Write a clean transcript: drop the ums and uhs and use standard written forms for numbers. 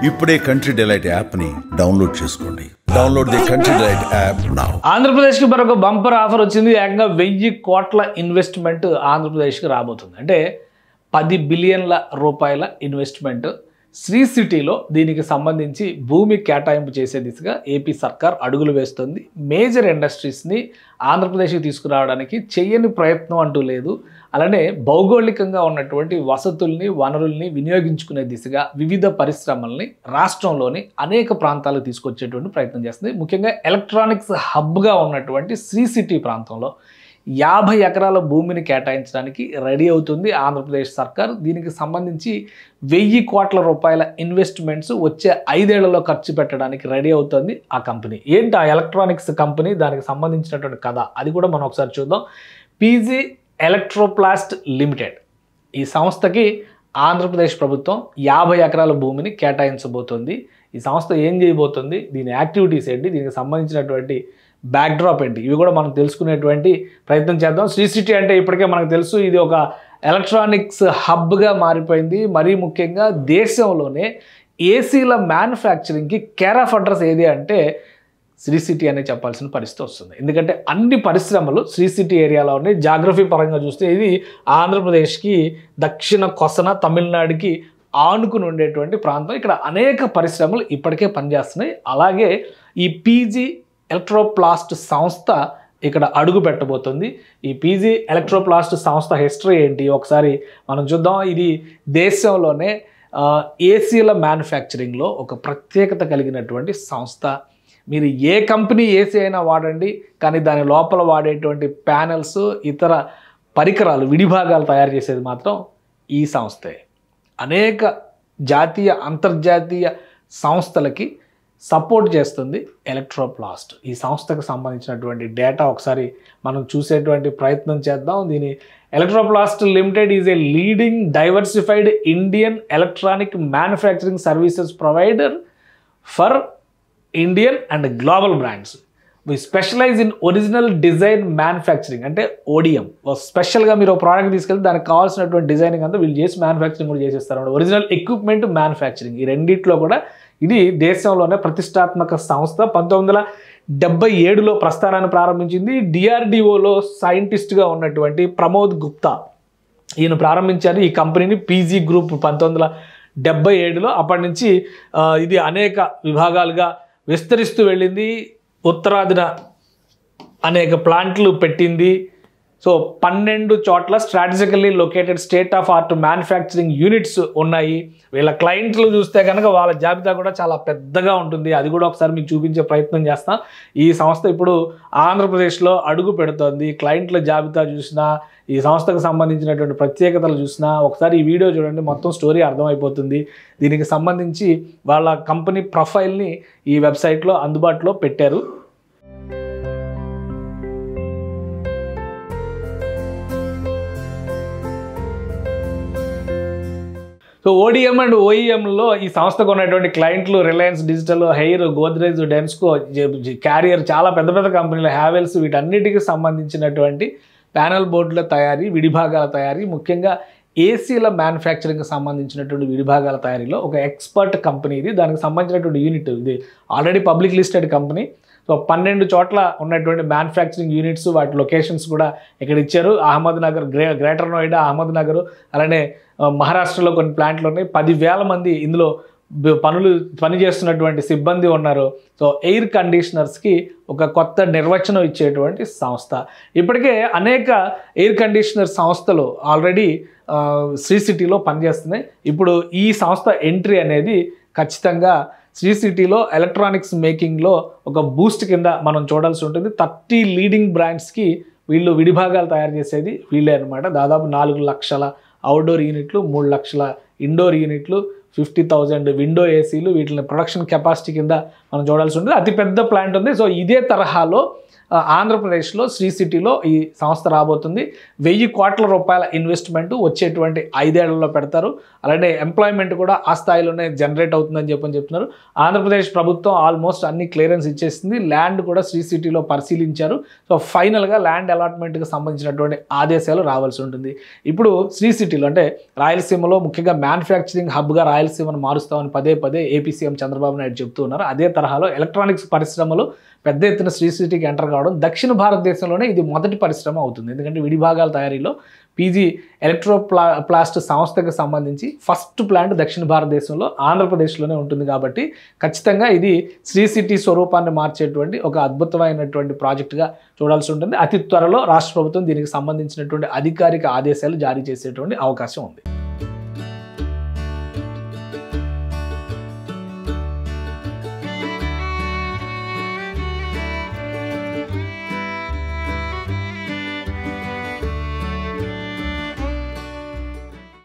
ఇప్పుడే country delight యాప్ని download చేసుకోండి. Download the country delight app now. ఆంధ్రప్రదేశ్కి మరొక బంపర్ ఆఫర్ వచ్చింది. ఏకంగా 1000 కోట్ల ఇన్వెస్ట్మెంట్ ఆంధ్రప్రదేశ్కి రాబోతుంది. అంటే 10 బిలియన్ల రూపాయల ఇన్వెస్ట్మెంట్ శ్రీ సిటీలో దీనికి సంబంధించి భూమి కేటాయింపు చేసే దిశగా ఏపీ సర్కార్ అడుగులు వేస్తుంది. మేజర్ ఇండస్ట్రీస్ని ఆంధ్రప్రదేశ్కి తీసుకురావడానికి చెయ్యని ప్రయత్నం అంటూ లేదు. అలానే భౌగోళికంగా ఉన్నటువంటి వసతుల్ని వనరుల్ని వినియోగించుకునే దిశగా వివిధ పరిశ్రమల్ని రాష్ట్రంలోని అనేక ప్రాంతాలకు తీసుకొచ్చేటువంటి ప్రయత్నం చేస్తుంది. ముఖ్యంగా ఎలక్ట్రానిక్స్ హబ్గా ఉన్నటువంటి శ్రీ సిటీ ప్రాంతంలో 50 ఎకరాల భూమిని కేటాయించడానికి రెడీ అవుతుంది ఆంధ్రప్రదేశ్ సర్కార్. దీనికి సంబంధించి 1000 కోట్ల రూపాయల ఇన్వెస్ట్మెంట్స్ వచ్చే 5 ఏళ్లలో ఖర్చు పెట్టడానికి రెడీ అవుతుంది ఆ కంపెనీ. ఏంటి ఆ ఎలక్ట్రానిక్స్ కంపెనీ, దానికి సంబంధించినటువంటి కథ, అది కూడా మనం ఒకసారి చూద్దాం. పీజీ ఎలక్ట్రోప్లాస్ట్ లిమిటెడ్ ఈ సంస్థకి ఆంధ్రప్రదేశ్ ప్రభుత్వం 50 ఎకరాల భూమిని కేటాయించబోతోంది. ఈ సంస్థ ఏం చేయబోతుంది, దీని యాక్టివిటీస్ ఏంటి, దీనికి సంబంధించినటువంటి బ్యాక్డ్రాప్ ఏంటి, ఇవి కూడా మనం తెలుసుకునేటువంటి ప్రయత్నం చేద్దాం. శ్రీ సిటీ అంటే ఇప్పటికే మనకు తెలుసు, ఇది ఒక ఎలక్ట్రానిక్స్ హబ్గా మారిపోయింది. మరీ ముఖ్యంగా దేశంలోనే ఏసీల మ్యానుఫ్యాక్చరింగ్కి కేర్ ఆఫ్ అడ్రస్ ఏది అంటే శ్రీ సిటీ అనే చెప్పాల్సిన పరిస్థితి వస్తుంది. ఎందుకంటే అన్ని పరిశ్రమలు శ్రీ సిటీ ఏరియాలో ఉన్నాయి. జాగ్రఫీ పరంగా చూస్తే ఇది ఆంధ్రప్రదేశ్కి దక్షిణ కొసన తమిళనాడుకి ఆనుకుని ఉండేటువంటి ప్రాంతం. ఇక్కడ అనేక పరిశ్రమలు ఇప్పటికే పనిచేస్తున్నాయి. అలాగే ఈ పీజీ ఎలక్ట్రోప్లాస్ట్ సంస్థ ఇక్కడ అడుగు పెట్టబోతుంది. ఈ పీజీ ఎలక్ట్రోప్లాస్ట్ సంస్థ హిస్టరీ ఏంటి ఒకసారి మనం చూద్దాం. ఇది దేశంలోనే ఏసీల మ్యానుఫ్యాక్చరింగ్లో ఒక ప్రత్యేకత కలిగినటువంటి సంస్థ. మీరు ఏ కంపెనీ ఏసీ అయినా వాడండి, కానీ దాని లోపల వాడేటువంటి ప్యానెల్స్ ఇతర పరికరాలు విడిభాగాలు తయారు చేసేది మాత్రం ఈ సంస్థే. అనేక జాతీయ అంతర్జాతీయ సంస్థలకి సపోర్ట్ చేస్తుంది ఎలక్ట్రోప్లాస్ట్. ఈ సంస్థకు సంబంధించినటువంటి డేటా ఒకసారి మనం చూసేటువంటి ప్రయత్నం చేద్దాం. దీని Electroplast limited is a leading diversified Indian electronic manufacturing services provider for Indian and global brands. We specialise in original design manufacturing, అంటే ఓడిఎం. స్పెషల్గా మీరు ఒక ప్రోడక్ట్ తీసుకెళ్తే దానికి కావాల్సినటువంటి డిజైనింగ్ అంతా వీళ్ళు చేసి మ్యానుఫ్యాక్చరింగ్ కూడా చేసేస్తారు. ఒరిజినల్ ఎక్విప్మెంట్ మ్యానుఫ్యాక్చరింగ్, ఈ రెండిట్లో కూడా ఇది దేశంలోనే ప్రతిష్టాత్మక సంస్థ. 1977లో ప్రస్థానాన్ని ప్రారంభించింది. డిఆర్డిఓలో సైంటిస్ట్గా ఉన్నటువంటి ప్రమోద్ గుప్తా ఈయన ప్రారంభించారు ఈ కంపెనీని. పీజీ గ్రూప్ 1977లో. అప్పటి నుంచి ఇది అనేక విభాగాలుగా విస్తరిస్తూ వెళ్ళింది. ఉత్తరాదిన అనేక ప్లాంట్లు పెట్టింది. సో 12 చోట్ల strategically located state of art manufacturing units ఉన్నాయి. వీళ్ళ క్లయింట్లు చూస్తే కనుక వాళ్ళ జాబితా కూడా చాలా పెద్దగా ఉంటుంది. అది కూడా ఒకసారి మీకు చూపించే ప్రయత్నం చేస్తాం. ఈ సంస్థ ఇప్పుడు ఆంధ్రప్రదేశ్లో అడుగు పెడుతోంది. క్లయింట్ల జాబితా చూసినా, ఈ సంస్థకు సంబంధించినటువంటి ప్రత్యేకతలు చూసినా ఒకసారి ఈ వీడియో చూడండి, మొత్తం స్టోరీ అర్థమైపోతుంది. దీనికి సంబంధించి వాళ్ళ కంపెనీ ప్రొఫైల్ని ఈ వెబ్సైట్లో అందుబాటులో పెట్టారు. సో ఓడిఎం అండ్ ఓఈఎంలో ఈ సంస్థకు ఉన్నటువంటి క్లయింట్లు రిలయన్స్ డిజిటల్, హెయిర్, గోద్రేజ్, డెన్స్కో, క్యారియర్, చాలా పెద్ద పెద్ద కంపెనీలు, హ్యావెల్స్, వీటన్నిటికీ సంబంధించినటువంటి ప్యానల్ బోర్డుల తయారీ, విడిభాగాల తయారీ, ముఖ్యంగా ఏసీల మ్యానుఫ్యాక్చరింగ్కి సంబంధించినటువంటి విడిభాగాల తయారీలో ఒక ఎక్స్పర్ట్ కంపెనీ ఇది. దానికి సంబంధించినటువంటి యూనిట్ ఇది already public listed company. So 12 చోట్ల ఉన్నటువంటి మ్యానుఫ్యాక్చరింగ్ యూనిట్స్, వాటి లొకేషన్స్ కూడా ఇక్కడ ఇచ్చారు. అహ్మద్నగర్, గ్రేటర్ నోయిడా, అహ్మద్నగర్, అలానే మహారాష్ట్రలో కొన్ని ప్లాంట్లు ఉన్నాయి. 10,000 మంది ఇందులో పని చేస్తున్నటువంటి సిబ్బంది ఉన్నారు. సో ఎయిర్ కండిషనర్స్కి ఒక కొత్త నిర్వచనం ఇచ్చేటువంటి సంస్థ. ఇప్పటికే అనేక ఎయిర్ కండిషనర్ సంస్థలు ఆల్రెడీ శ్రీ సిటీలో పనిచేస్తున్నాయి. ఇప్పుడు ఈ సంస్థ ఎంట్రీ అనేది ఖచ్చితంగా శ్రీ సిటీలో ఎలక్ట్రానిక్స్ మేకింగ్లో ఒక బూస్ట్ కింద మనం చూడాల్సి ఉంటుంది. 30 లీడింగ్ బ్రాండ్స్కి వీళ్ళు విడిభాగాలు తయారు చేసేది వీళ్ళే అనమాట. దాదాపు 4 లక్షల అవుట్డోర్ యూనిట్లు, 3 లక్షల ఇండోర్ యూనిట్లు, 50,000 విండో ఏసీలు, వీటిని ప్రొడక్షన్ కెపాసిటీ కింద మనం చూడాల్సి ఉంటుంది. అతిపెద్ద ప్లాంట్ ఉంది. సో ఇదే తరహాలో ఆంధ్రప్రదేశ్లో శ్రీ సిటీలో ఈ సంస్థ రాబోతుంది. 1000 కోట్ల రూపాయల ఇన్వెస్ట్మెంట్ వచ్చేటువంటి 5 ఏళ్లలో పెడతారు. అలానే ఎంప్లాయ్మెంట్ కూడా ఆ స్థాయిలోనే జనరేట్ అవుతుందని చెప్తున్నారు. ఆంధ్రప్రదేశ్ ప్రభుత్వం ఆల్మోస్ట్ అన్ని క్లియరెన్స్ ఇచ్చేసింది. ల్యాండ్ కూడా శ్రీ సిటీలో పరిశీలించారు. సో ఫైనల్గా ల్యాండ్ అలాట్మెంట్కి సంబంధించినటువంటి ఆదేశాలు రావాల్సి ఉంటుంది. ఇప్పుడు శ్రీ సిటీలో అంటే రాయలసీమలో ముఖ్యంగా మ్యానుఫ్యాక్చరింగ్ హబ్గా రాయలసీమను మారుస్తామని పదే పదే ఏపీ సీఎం చంద్రబాబు నాయుడు చెప్తూ ఉన్నారు. అదే తరహాలో ఎలక్ట్రానిక్స్ పరిశ్రమలు పెద్ద ఎత్తున శ్రీ సిటీకి ఎంటర్ కావడం దక్షిణ భారతదేశంలోనే ఇది మొదటి పరిశ్రమ అవుతుంది. ఎందుకంటే విడిభాగాల తయారీలో పీజీ ఎలక్ట్రోప్లాస్ట్ సంస్థకు సంబంధించి ఫస్ట్ ప్లాంట్ దక్షిణ భారతదేశంలో ఆంధ్రప్రదేశ్లోనే ఉంటుంది. కాబట్టి ఖచ్చితంగా ఇది శ్రీ సిటీ స్వరూపాన్ని మార్చేటువంటి ఒక అద్భుతమైనటువంటి ప్రాజెక్టుగా చూడాల్సి ఉంటుంది. అతి త్వరలో రాష్ట్ర ప్రభుత్వం దీనికి సంబంధించినటువంటి అధికారిక ఆదేశాలు జారీ చేసేటువంటి అవకాశం ఉంది.